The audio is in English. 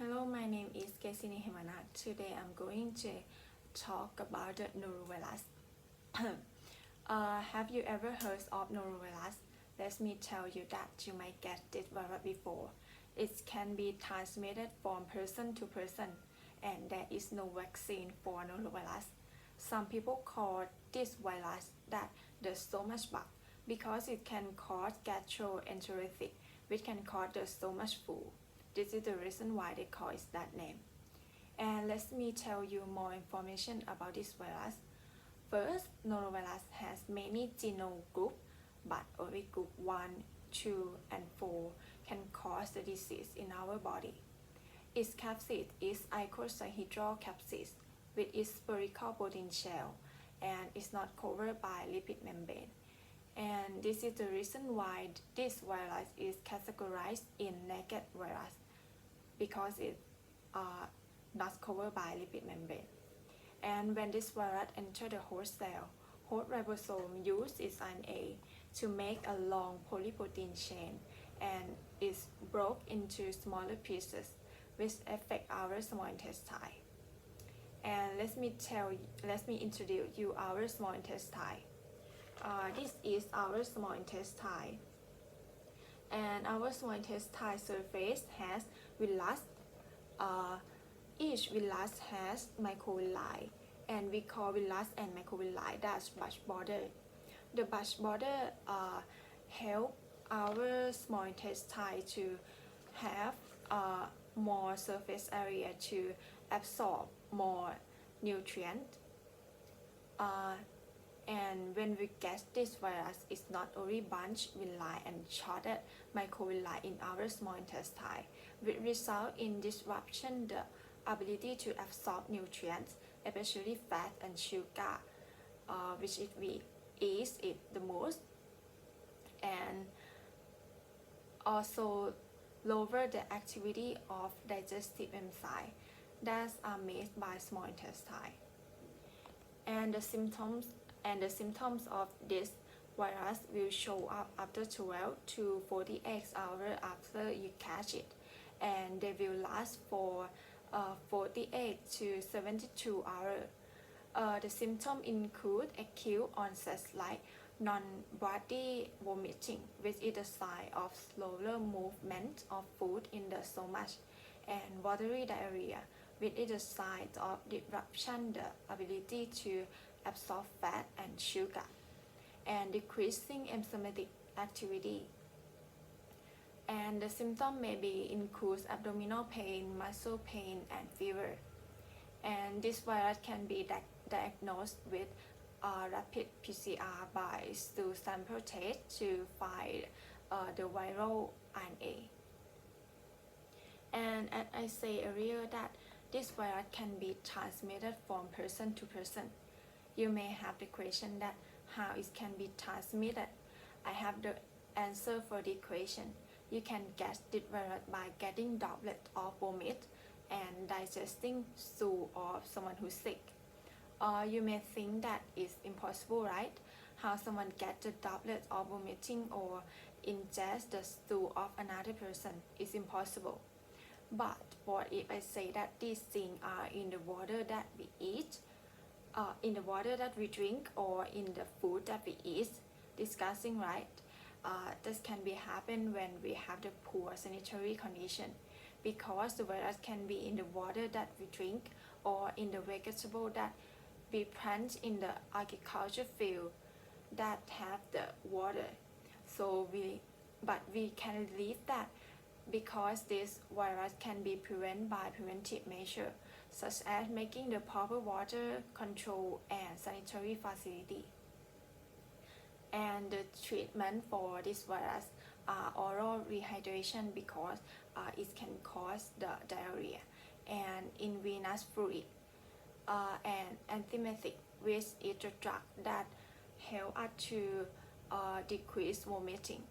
Hello, my name is Kesini Hemanath. Today I'm going to talk about the norovirus. Have you ever heard of norovirus? Let me tell you that you might get this virus before. It can be transmitted from person to person, and there is no vaccine for norovirus. Some people call this virus that the stomach bug because it can cause gastroenteritis, which can cause the stomach flu. This is the reason why they call it that name. And let me tell you more information about this virus. First, norovirus has many genome groups, but only group 1, 2, and 4 can cause the disease in our body. Its capsid is icosahedral capsid with its spherical protein shell and is not covered by lipid membrane. And this is the reason why this virus is categorized in naked virus because it not covered by lipid membrane. And when this virus enters the host cell, host ribosome uses its RNA to make a long polyprotein chain and is broke into smaller pieces which affect our small intestine. And let me introduce you our small intestine. This is our small intestine, and our small intestine surface has villi. Each villi has microvilli, and we call villi and microvilli that's bulge border. The bulge border help our small intestine to have more surface area to absorb more nutrients. And when we get this virus, it's not only bunch villi and shorted microvilli in our small intestine, which result in disruption the ability to absorb nutrients, especially fat and sugar, which if we eat it the most, and also lower the activity of digestive enzymes that are made by small intestine. And the symptoms of this virus will show up after 12 to 48 hours after you catch it, and they will last for 48 to 72 hours. The symptoms include acute onset like non-body vomiting, which is a sign of slower movement of food in the stomach, and watery diarrhea, which is a sign of disruption the ability to absorb fat and sugar, and decreasing enzymatic activity. And the symptom may be includes abdominal pain, muscle pain, and fever. And this virus can be diagnosed with rapid PCR by stool sample test to find the viral RNA. And as I said earlier that this virus can be transmitted from person to person. You may have the question that how it can be transmitted. I have the answer for the question. You can get this virus by getting droplet of vomit and digesting stool of someone who's sick. You may think that it's impossible, right? How someone gets the droplet of vomiting or ingest the stool of another person is impossible. But what if I say that these things are in the water that we eat, in the water that we drink, or in the food that we eat? Disgusting, right? This can be happen when we have the poor sanitary condition, because the virus can be in the water that we drink or in the vegetable that we plant in the agriculture field that have the water. So we can leave that, because this virus can be prevented by preventive measures such as making the proper water control and sanitary facility. And the treatment for this virus are oral rehydration, because it can cause the diarrhea, and intravenous fluid, and antiemetic, which is a drug that help us to decrease vomiting.